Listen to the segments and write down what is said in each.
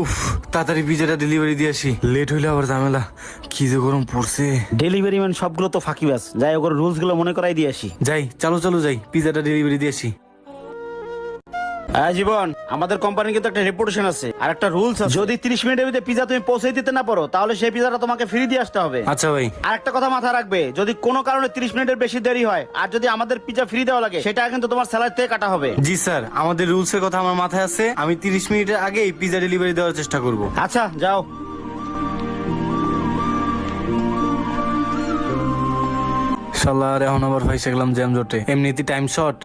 উফ, তাড়াতাড়ি পিজাটা ডেলিভারি দিয়ে আসি, লেট হইলে আবার ঝামেলা। কি যে গরম পড়ছে। ডেলিভারি ম্যান সবগুলো তো ফাঁকিবাজ, যাই ওর রুলস গুলো মনে করাই দিয়ে আসি। যাই, চলো চলো যাই, পিজাটা ডেলিভারি দিয়ে আসি। হ্যাঁ জীবন, আমাদের কোম্পানির কিন্তু একটা রেপুটেশন আছে আর একটা রুলস আছে। যদি 30 মিনিটের ভিতরে পিজা তুমি পৌঁছে দিতে না পারো, তাহলে সেই পিজাটা তোমাকে ফ্রি দিয়ে আসতে হবে। আচ্ছা ভাই। আর একটা কথা মাথায় রাখবে, যদি কোনো কারণে 30 মিনিটের বেশি দেরি হয় আর যদি আমাদের পিজা ফ্রি দেওয়া লাগে, সেটা কিন্তু তোমার স্যালারি থেকে কাটা হবে। জি স্যার, আমাদের রুলস এর কথা আমার মাথায় আছে, আমি 30 মিনিটের আগেই পিজা ডেলিভারি দেওয়ার চেষ্টা করব। আচ্ছা যাও। শালার, এখন আবার ফাইসে গেলাম জ্যাম জটে, এমনিতে টাইম শর্ট।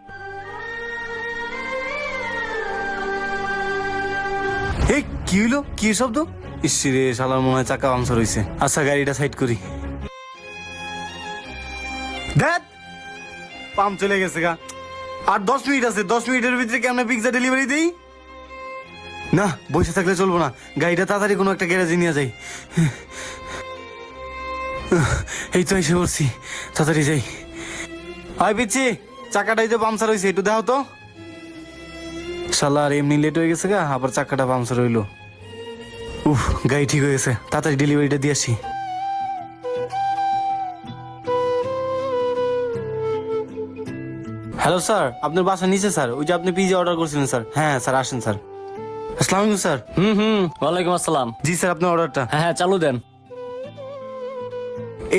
এই কি হইলো, কি শব্দ? ইসরে, শালার মনে হয় চাকা পাংচার হইছে। আচ্ছা, গাড়িটা সাইড করি। ধ্যাৎ, পাম্প চলে গেছে গা। আর 10 মিনিট আছে, 10 মিনিটের ভিতরে কি আমরা পিৎজা ডেলিভারি দেই? না, বসে থাকলে চলবো না, গাড়িটা তাড়াতাড়ি কোনো একটা গ্যারেজে নিয়ে যাই। এই তো এসে পড়ছি, তাড়াতাড়ি যাই। আয় পিচ্ছি, চাকাটাই তো পাংচার হয়েছে, একটু দাও তো। শালা, আর এমনি লেট হয়ে গেছে গা, আবার চাকাটা পাংচার হইলো। উফ, গাড়ি ঠিক হয়ে গেছে, তাড়াতাড়ি ডেলিভারিটা দিয়ে আসি। হ্যালো স্যার, আপনার বাসা নিচে স্যার, ওই যে আপনি পিজা অর্ডার করছিলেন স্যার। হ্যাঁ স্যার, আসেন স্যার। আসসালামু আলাইকুম স্যার। ওয়ালাইকুম আসসালাম। জি স্যার, আপনার অর্ডারটা। হ্যাঁ হ্যাঁ, চালু দেন।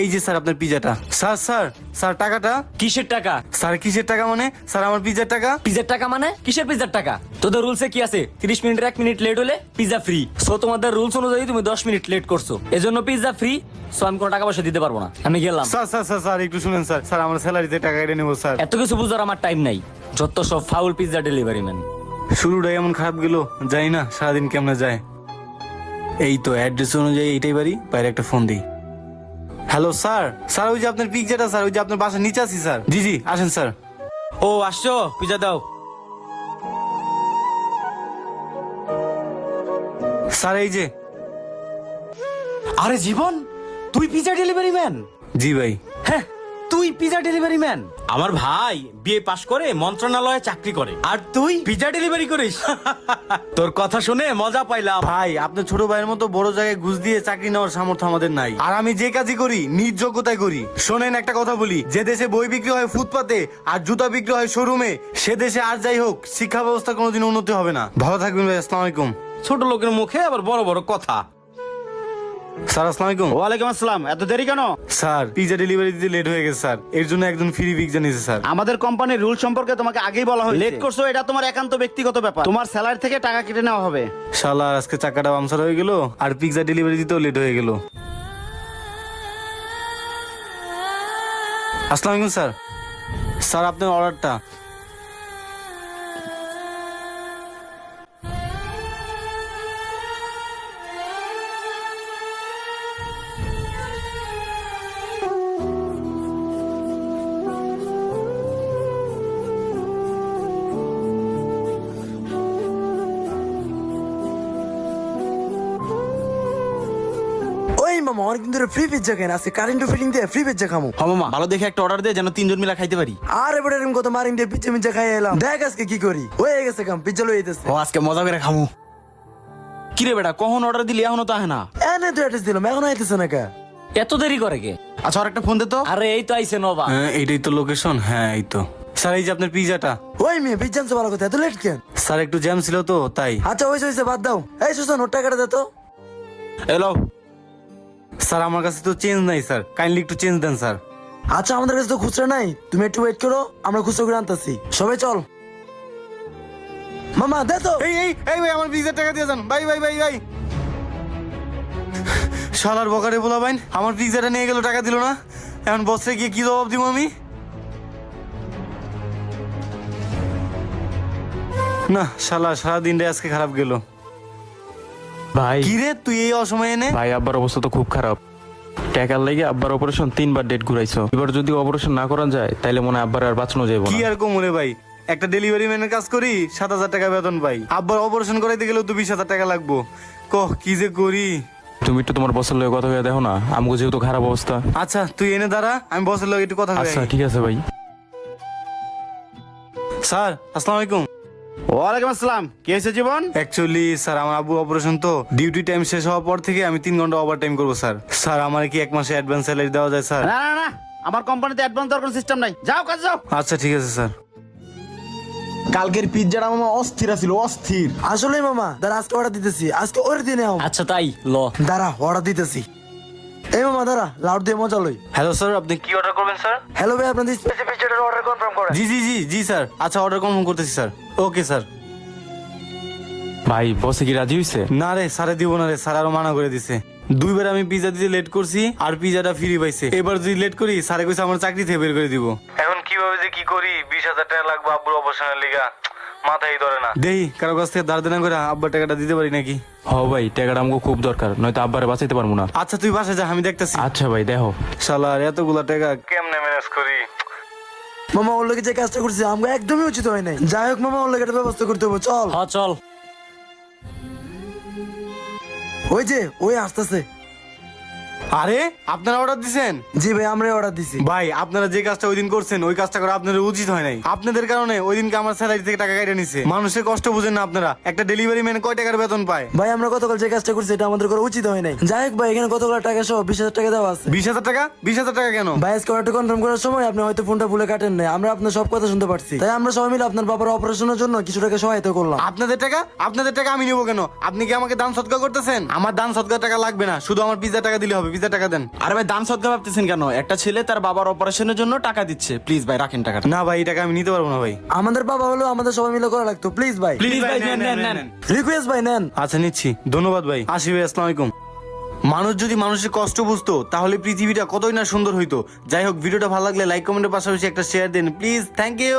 এই যে স্যার আপনার পিজাটা। স্যার স্যার স্যার, টাকাটা। কিসের টাকা? স্যার কিসের টাকা মানে? স্যার আমার পিজার টাকা। পিজার টাকা মানে? কিসের পিজার টাকা? তোদের রুলসে কি আছে? 30 মিনিটের 1 মিনিট লেট হলে পিজা ফ্রি। সো তোমাদের রুলস অনুযায়ী তুমি 10 মিনিট লেট করছো, এজন্য পিজা ফ্রি। সো আমি কোনো টাকা পয়সা দিতে পারবো না, আমি গেলাম। স্যার স্যার স্যার স্যার, একটু শুনেন স্যার। স্যার আমার স্যালারিতে টাকা কেটে নেবো স্যার। এত কিছু বুঝার আমার টাইম নাই, যত সব ফাউল পিজা ডেলিভারি ম্যান। শুরুটাই এমন খারাপ গেল, জানি না সারাদিন কেমনে যায়। এই তো অ্যাড্রেস অনুযায়ী এইটাই বাড়ি, বাইরে একটা ফোন দিই। Hello sir. স্যার ওই যে আপনার পিজ্জাটা স্যার, ওই যে আপনার বাসার নিচে আছি স্যার। জি জি, আসেন স্যার। ও আসছো, পিজা দাও। স্যার এই যে। আরে জীবন, তুই পিজা ডেলিভারি ম্যান? জি ভাই। হ্যাঁ, তুই পিজা ডেলিভারি ম্যান? আমার ভাই বিএ পাশ করে মন্ত্রণালয়ে চাকরি করে, আর তুই পিজা ডেলিভারি করিস? তোর কথা শুনে মজা পাইলাম। ভাই, আপনার ছোট ভাইয়ের মতো বড় জায়গায় ঘুষ দিয়ে চাকরি নেওয়ার সামর্থ্য আমাদের নাই, আর আমি যে কাজই করি নিজ যোগ্যতায় করি। শোনেন, একটা কথা বলি, যে দেশে বই বিক্রি হয় ফুটপাতে আর জুতা বিক্রি হয় শোরুমে, সে দেশে আর যাই হোক শিক্ষা ব্যবস্থা কোনোদিন উন্নতি হবে না। ভালো থাকবেন ভাই, আসসালামু আলাইকুম। ছোট লোকের মুখে আবার বড় বড় কথা। স্যার আসসালামু আলাইকুম। ওয়ালাইকুম আসসালাম। এত দেরি কেন? স্যার পিজা ডেলিভারি দিতে লেট হয়ে গেছে স্যার, এর জন্য একজন ফ্রি পিজা নিয়েছে স্যার। আমাদের কোম্পানির রুল সম্পর্কে তোমাকে আগেই বলা হয়েছে। লেট করছো, এটা তোমার একান্ত ব্যক্তিগত ব্যাপার। তোমার স্যালারি থেকে টাকা কেটে নেওয়া হবে। শালা, আজকে চাকাটা পাংচার হয়ে গেল আর পিজা ডেলিভারি দিতেও লেট হয়ে গেল। আসসালামু আলাইকুম স্যার। স্যার আপনার অর্ডারটা। ওই মামা, অনেকদিন ধরে ফ্রি পিজ্জা খাই না, আজকে কারেন্ট ফিলিং দিয়ে ফ্রি পিজ্জা খামু। হ্যাঁ মামা, ভালো দেখে একটা অর্ডার দে, যেন 3 জন মিলে খাইতে পারি। আর এবার এরকম কত মারিং দিয়ে পিজ্জা মিজ্জা খাই এলাম, দেখ আজকে কি করি। হয়ে গেছে কাম, পিজ্জা লই যেতেছে। ও আজকে মজা করে খামু। কিরে বেটা, কখন অর্ডার দিলি এখনো তো আহে না? এনে তো অ্যাড্রেস দিলাম, এখন আইতেছে না কা। এত দেরি করে কে? আচ্ছা, আর একটা ফোন দে তো। আরে এই তো আইছে নবা। হ্যাঁ, এইটাই তো লোকেশন। হ্যাঁ এই তো। স্যার এই যে আপনার পিজাটা। ওই মেয়ে পিজ্জা আনছো ভালো কথা, এত লেট কেন? স্যার একটু জ্যাম ছিল তো তাই। আচ্ছা হয়েছে হয়েছে, বাদ দাও। এই সুসান, ওর টাকাটা দে তো। এলো। স্যার আমার কাছে তো চেঞ্জ নাই স্যার, কাইন্ডলি একটু চেঞ্জ দেন স্যার। আচ্ছা, আমাদের কাছে তো খুচরা নাই, তুমি একটু ওয়েট করো, আমরা খুচরা করে আনতেছি। সবাই চল। মামা দে তো। এই এই এই ভাই, আমার পিজার টাকা দিয়ে যান ভাই ভাই ভাই ভাই। শালার বকারে বলা ভাই, আমার পিজাটা নিয়ে গেল, টাকা দিল না। এখন বসে গিয়ে কি জবাব দিব আমি? না শালা, সারা দিনটা আজকে খারাপ গেল। ভাই কি রে তুই এই অসময়ে এনে? ভাই আব্বার অবস্থা তো খুব খারাপ। টাকার লেগে আব্বার অপারেশন 3বার ডেট ঘুরাইছো। এবার যদি অপারেশন না করা যায় তাইলে মনে হয় আব্বার আর বাঁচানো যাবে কি না। আর কমরে ভাই, একটা ডেলিভারি ম্যানের কাজ করি, 7,000 টাকা বেতন পাই। আব্বার অপারেশন করাইতে গেলেও তো 20,000 টাকা লাগবো। কহ কি যে করি। তুমি একটু তোমার বসের লগে কথা হয়ে দেখো না, আমগো যেহেতু খারাপ অবস্থা। আচ্ছা তুই এনে দাঁড়া, আমি বসের লোক একটু কথা বলি। আচ্ছা ঠিক আছে ভাই। স্যার আসসালামু আলাইকুম। ওয়ালাইকুম আসসালাম, কি হয়েছে জীবন? অ্যাকচুয়ালি স্যার আমার আব্বু অপারেশন তো ডিউটি টাইম শেষ হওয়ার পর থেকে আমি 3 ঘন্টা ওভার টাইম করবো স্যার। স্যার আমার কি 1 মাসে অ্যাডভান্স স্যালারি দেওয়া যায় স্যার? না না না, আমার কোম্পানিতে অ্যাডভান্স দেওয়ার কোনো সিস্টেম নাই, যাও কাজে যাও। আচ্ছা ঠিক আছে স্যার। কালকের পিৎজাটা মামা অস্থির ছিল, অস্থির। আসলে মামা দাঁড়া, আজকে অর্ডার দিতেছি, আজকে ওর দিনে আচ্ছা তাই ল। দাঁড়া অর্ডার দিতেছি। এই মামা দাঁড়া, লাউড দিয়ে মজা লই। হ্যালো স্যার, আপনি কি অর্ডার করবেন স্যার? হ্যালো ভাই, আপনাদের স্পেসিফিক পিৎজাটার অর্ডার কনফার্ম করেন। জি জি জি জি স্যার। আচ্ছা অর্ডার কনফার্ম করতেছি স্যার। Okay sir. ভাই বসে কি রাজি হইছে? না রে স্যারে দিব না রে, স্যার আরো মানা করে দিছে। 2 বার আমি পিজা দিতে লেট করছি আর পিজাটা ফ্রি পাইছে। এবার যদি লেট করি স্যারে কইছে আমার চাকরি থেকে বের করে দিব। এখন কিভাবে যে কি করি, 20,000 টাকা লাগবে আব্বুর অপারেশনের লিগা, মাথায় ধরে না। দেই কারো কাছ থেকে ধার দেনা করে আব্বার টাকাটা দিতে পারি নাকি? হ ভাই, টাকাটা আমাকে খুব দরকার, নয়তো আব্বারে বাঁচাইতে পারবো না। আচ্ছা তুই বাসা যা, আমি দেখতেছি। আচ্ছা ভাই দেখো। শালার এতগুলা টাকা কেমনে ম্যানেজ করি? মামা ওর লোকে যে কাজটা করছে আমাকে একদমই উচিত হয় নাই। যাই হোক মামা, ওর লোকে একটা ব্যবস্থা করতে হবে, চল। হ চল। ওই যে ওই আসতেছে। আরে আপনারা অর্ডার দিছেন? জি ভাই, আমরাই অর্ডার দিছি। ভাই আপনারা যে কাজটা ওই দিন করছেন ওই কাজটা করে আপনাদের উচিত হয় নাই। আপনাদের কারণে ওই দিনকে আমার স্যালারি থেকে টাকা কেটে নিছে। মানুষের কষ্ট বুঝেন না আপনারা। একটা ডেলিভারি ম্যান কয় টাকার বেতন পায়? ভাই আমরা গতকাল যে কাজটা করছি এটা আমাদের করা উচিত হয় নাই। যাই হোক ভাই, এখানে কতগুলো টাকা সহ 20,000 টাকা দেওয়া আছে। 20,000 টাকা? 20,000 টাকা কেন? ভাই আজকে অর্ডারটা কনফার্ম করার সময় আপনি হয়তো ফোনটা ভুলে কাটেন নাই, আমরা আপনার সব কথা শুনতে পারছি। তাই আমরা সবাই মিলে আপনার বাবার অপারেশনের জন্য কিছু টাকা সহায়তা করলাম। আপনাদের টাকা? আপনাদের টাকা আমি নেবো কেন? আপনি কি আমাকে দান সৎকার করতেছেন? আমার দান সৎকার টাকা লাগবে না, শুধু আমার পিজ্জা টাকা দিলে হবে। পিজ্জা টাকা দেন। আরে ভাই, দান সদকা ভাবতেছেন কেন? একটা ছেলে তার বাবার অপারেশনের জন্য টাকা দিচ্ছে, প্লিজ ভাই রাখেন টাকাটা। না ভাই, এই টাকা আমি নিতে পারবো না ভাই। আমাদের বাবা হলো আমাদের সবাই মিলে করা লাগতো, প্লিজ ভাই। প্লিজ ভাই নেন। রিকোয়েস্ট ভাই নেন। আচ্ছা নিচ্ছি, ধন্যবাদ ভাই। আসি ভাই, আসসালামু আলাইকুম। মানুষ যদি মানুষের কষ্ট বুঝতো তাহলে পৃথিবীটা কতই না সুন্দর হইতো। যাই হোক, ভিডিওটা ভালো লাগলে লাইক কমেন্টের পাশাপাশি একটা শেয়ার দেন প্লিজ। Thank you.